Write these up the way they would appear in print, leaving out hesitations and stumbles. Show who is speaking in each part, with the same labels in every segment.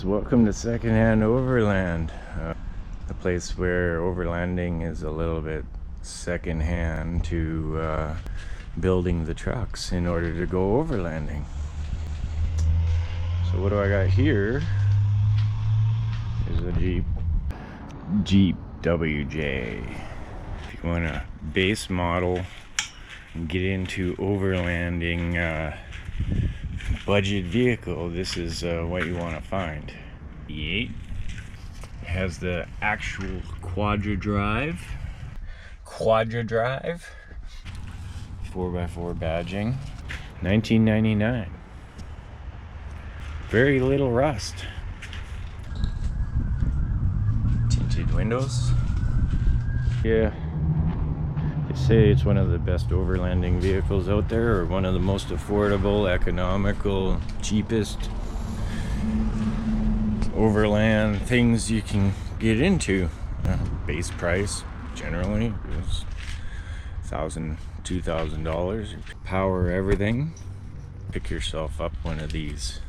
Speaker 1: Welcome to Secondhand Overland, a place where overlanding is a little bit secondhand to building the trucks in order to go overlanding. So what do I got here? Is a Jeep WJ. If you want a base model and get into overlanding budget vehicle, this is what you want to find. The 8 has the actual quadra drive 4x4 badging, 1999. Very little rust. Tinted windows. Yeah, they say it's one of the best overlanding vehicles out there, or one of the most affordable, economical, cheapest overland things you can get into. Base price generally is $1,000, $2,000. Power everything. Pick yourself up one of these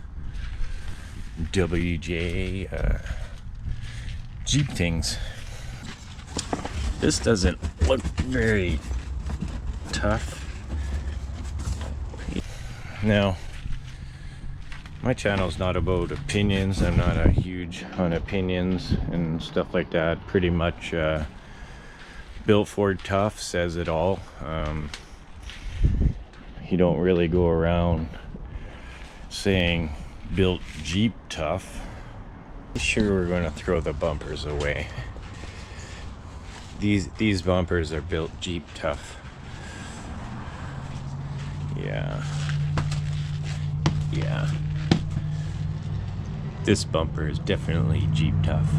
Speaker 1: WJ Jeep things. This doesn't look very tough. Now, my channel's not about opinions. I'm not a huge on opinions and stuff like that. Pretty much Built Ford Tough says it all. You don't really go around saying built Jeep tough. Sure, we're going to throw the bumpers away. These bumpers are built Jeep tough. Yeah. This bumper is definitely Jeep tough.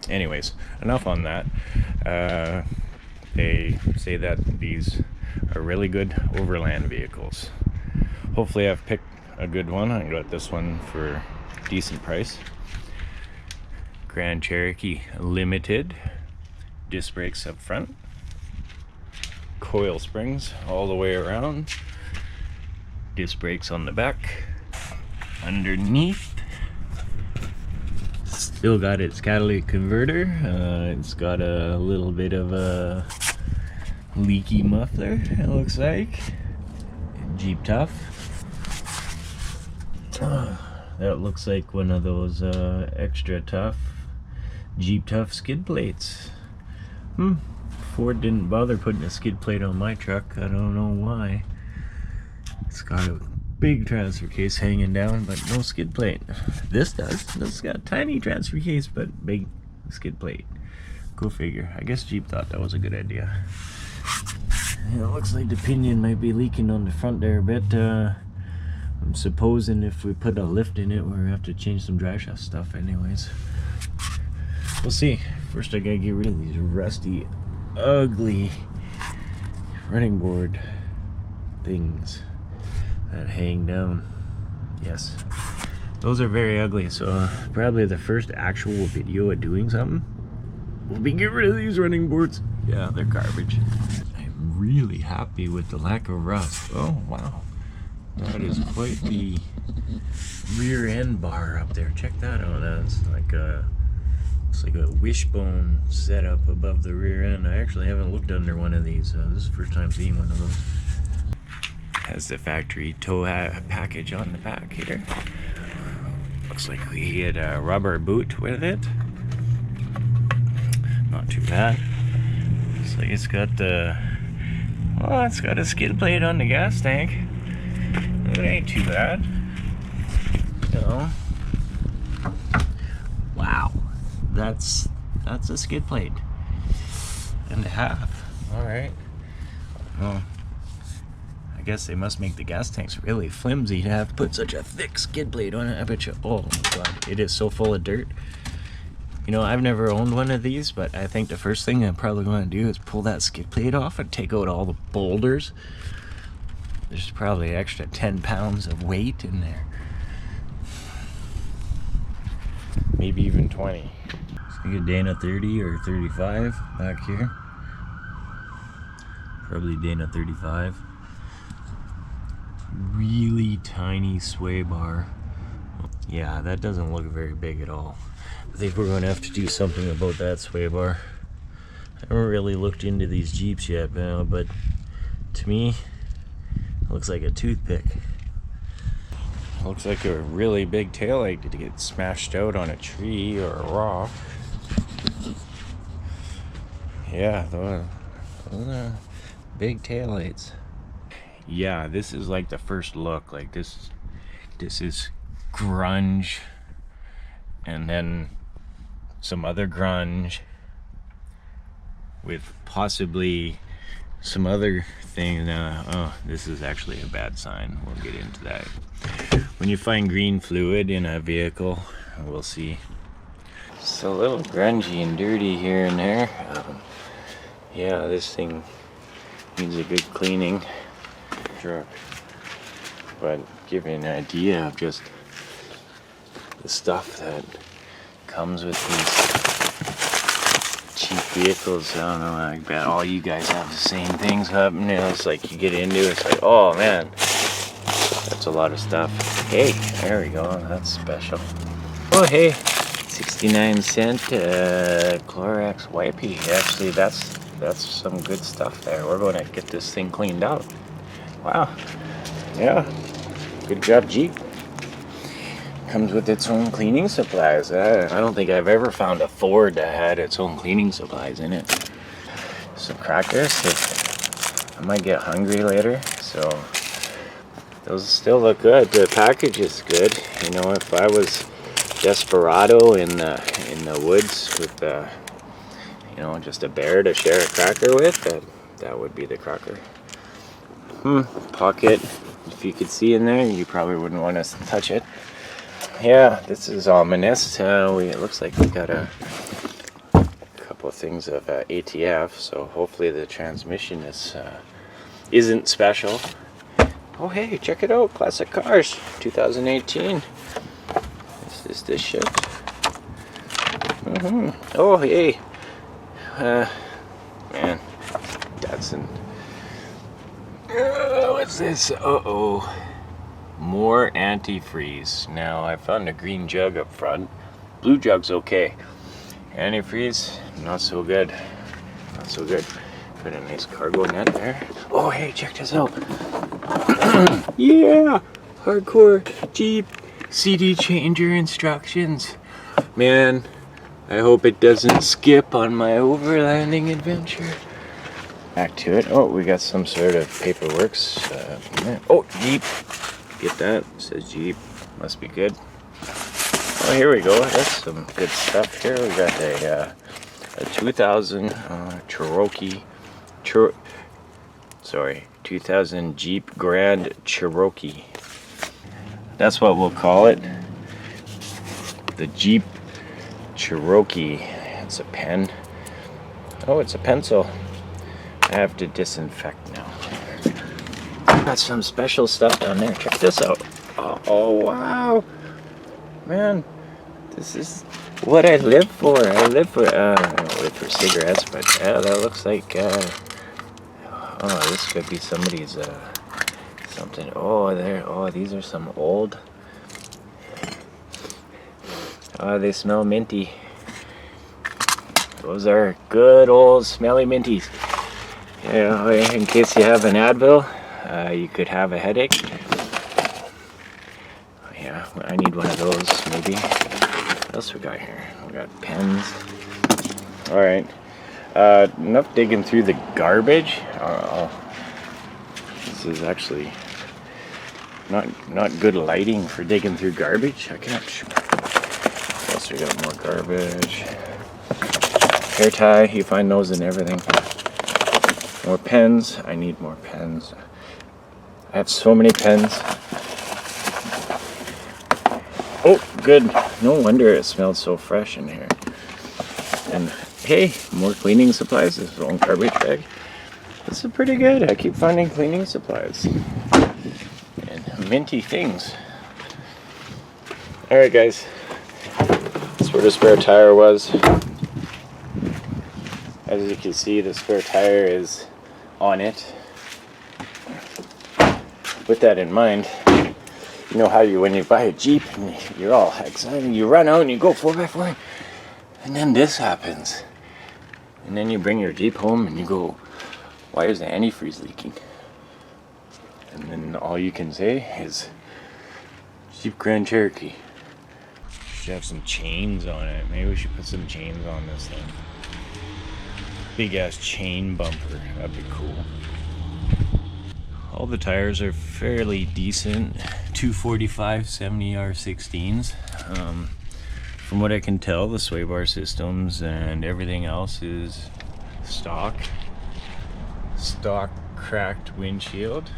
Speaker 1: Anyways, enough on that. They say that these are really good overland vehicles. Hopefully I've picked a good one. I got this one for a decent price. Grand Cherokee Limited. Disc brakes up front. Coil springs all the way around. Disc brakes on the back. Underneath, still got its catalytic converter. It's got a little bit of a leaky muffler, it looks like. Jeep tough. That looks like one of those extra tough Jeep tough skid plates. Ford didn't bother putting a skid plate on my truck. I don't know why. It's got a big transfer case hanging down, but no skid plate. This does. This got a tiny transfer case, but big skid plate. Go figure. I guess Jeep thought that was a good idea. Yeah, it looks like the pinion might be leaking on the front there a bit. I'm supposing if we put a lift in it, we're gonna have to change some drive shaft stuff anyways. We'll see. First I gotta get rid of these rusty, ugly running board things that hang down. Yes, those are very ugly. So probably the first actual video of doing something will be get rid of these running boards. Yeah, they're garbage. I'm really happy with the lack of rust. Oh wow, that is quite the rear end bar up there. Check that out. That's like a, it's like a wishbone setup above the rear end. I actually haven't looked under one of these. This is the first time seeing one of those. Has the factory tow package on the back here. Looks like we had a rubber boot with it. Not too bad. Looks like it's got the, well, it's got a skid plate on the gas tank. It ain't too bad. You know. Wow, that's a skid plate and a half. All right. Well, I guess they must make the gas tanks really flimsy to have to put such a thick skid plate on it. I bet you, oh my god, it is so full of dirt. You know, I've never owned one of these, but I think the first thing I'm probably going to do is pull that skid plate off and take out all the boulders. There's probably extra 10 pounds of weight in there. Maybe even 20. It's like a Dana 30 or 35 back here. Probably Dana 35. really tiny sway bar. Yeah, that doesn't look very big at all. I think we're going to have to do something about that sway bar. I haven't really looked into these Jeeps yet now, but to me, it looks like a toothpick. It looks like a really big taillight to get smashed out on a tree or a rock. Yeah, those are big taillights. Yeah, this is like the first look. Like this is grunge, and then some other grunge with possibly some other thing. Oh, this is actually a bad sign. We'll get into that. When you find green fluid in a vehicle, we'll see. It's a little grungy and dirty here and there. Yeah, this thing needs a good cleaning. Truck. But give you an idea of just the stuff that comes with these cheap vehicles. I don't know, I bet all you guys have the same things happening. It's like you get into it, it's like, oh man, that's a lot of stuff. Hey, there we go, that's special. Oh hey, 69-cent Clorox wipey. Actually, that's some good stuff there. We're going to get this thing cleaned out. Wow, yeah, good job, Jeep. Comes with its own cleaning supplies. I don't think I've ever found a Ford that had its own cleaning supplies in it. Some crackers. I might get hungry later, so those still look good. The package is good. You know, if I was desperado in the woods with you know, just a bear to share a cracker with, that would be the cracker. Pocket. If you could see in there, you probably wouldn't want to touch it. Yeah, this is ominous. It looks like we got a couple of things of ATF, so hopefully the transmission isn't special. Oh hey, check it out, classic cars, 2018. Is this shit? Oh hey, man, Datsun. What's this? Uh-oh. More antifreeze. Now, I found a green jug up front. Blue jug's okay. Antifreeze, not so good. Not so good. Got a nice cargo net there. Oh, hey, check this out. Yeah! Hardcore Jeep CD changer instructions. Man, I hope it doesn't skip on my overlanding adventure. Back to it. Oh, we got some sort of paperwork. Oh, Jeep. Get that? It says Jeep. Must be good. Oh, here we go. That's some good stuff here. We got a 2000 Cherokee. 2000 Jeep Grand Cherokee. That's what we'll call it. The Jeep Cherokee. It's a pen. Oh, it's a pencil. I have to disinfect now. Got some special stuff down there. Check this out. Oh wow, man, this is what I live for. I live for I don't live for cigarettes, but yeah, that looks like oh, this could be somebody's something. Oh, there. Oh, these are some old. Oh, they smell minty. Those are good old smelly minties. Yeah, in case you have an Advil, you could have a headache. Yeah, I need one of those, maybe. What else we got here? We got pens. Alright. Enough digging through the garbage. This is actually not good lighting for digging through garbage. I can't. What else we got? More garbage. Hair tie, you find those in everything. More pens. I need more pens. I have so many pens. Oh, good. No wonder it smells so fresh in here. And hey, more cleaning supplies. This is one garbage bag. This is pretty good. I keep finding cleaning supplies. And minty things. Alright guys. That's where the spare tire was. As you can see, the spare tire is on it. With that in mind, You know how when you buy a Jeep and you're all excited, you run out and you go 4x4, and then this happens. And then you bring your Jeep home and you go, why is the antifreeze leaking? And then all you can say is, Jeep Grand Cherokee. Should have some chains on it. Maybe we should put some chains on this thing. Big ass chain bumper. That'd be cool. All the tires are fairly decent. 245 70R16s. From what I can tell, the sway bar systems and everything else is stock. Stock cracked windshield.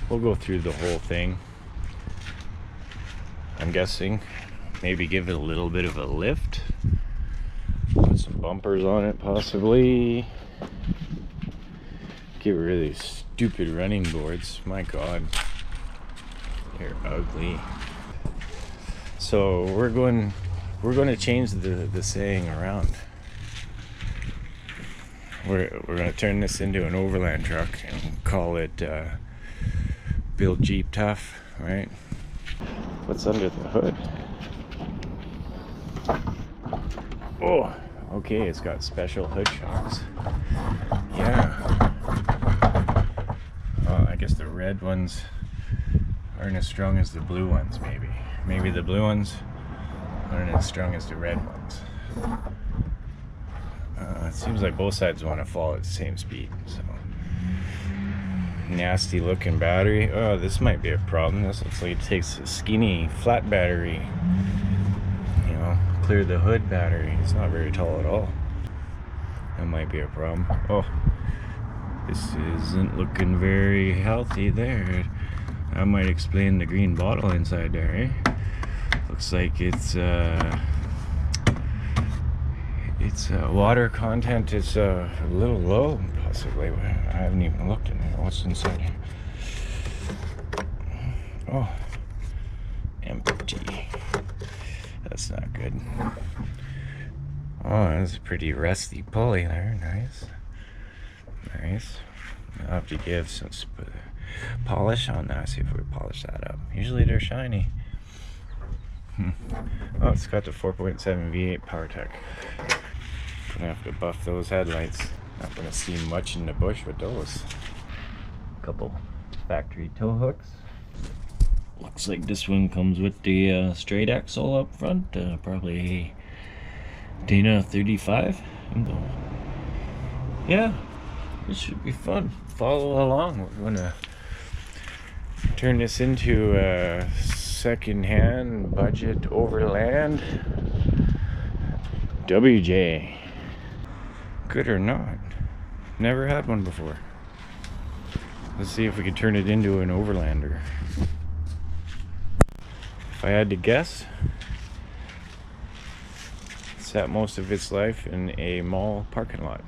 Speaker 1: We'll go through the whole thing. I'm guessing maybe give it a little bit of a lift. Put some bumpers on it possibly. Get rid of these stupid running boards. My God, they're ugly. So we're going to change the saying around. We're going to turn this into an overland truck and call it Build Jeep Tough, right? What's under the hood? Oh, okay, it's got special hood shocks. Yeah. I guess the red ones aren't as strong as the blue ones, maybe. Maybe the blue ones aren't as strong as the red ones. It seems like both sides want to fall at the same speed, so. Nasty looking battery. Oh, this might be a problem. This looks like it takes a skinny flat battery. You know, clear the hood battery. It's not very tall at all. That might be a problem. Oh, this isn't looking very healthy there. That might explain the green bottle inside there, eh? Looks like it's water content is a little low, possibly. I haven't even looked in there. What's inside here? Oh, empty. That's not good. Oh, that's a pretty rusty pulley there. Nice. Nice. I'll have to give some polish on that. See if we polish that up. Usually they're shiny. Oh, it's got the 4.7 V8 PowerTech. Gonna have to buff those headlights. Not gonna see much in the bush with those. Couple factory tow hooks. Looks like this one comes with the straight axle up front. Probably Dana 35. Yeah, this should be fun. Follow along. We're gonna turn this into a secondhand budget overland WJ. Good or not, never had one before. Let's see if we can turn it into an overlander. If I had to guess, it's sat most of its life in a mall parking lot.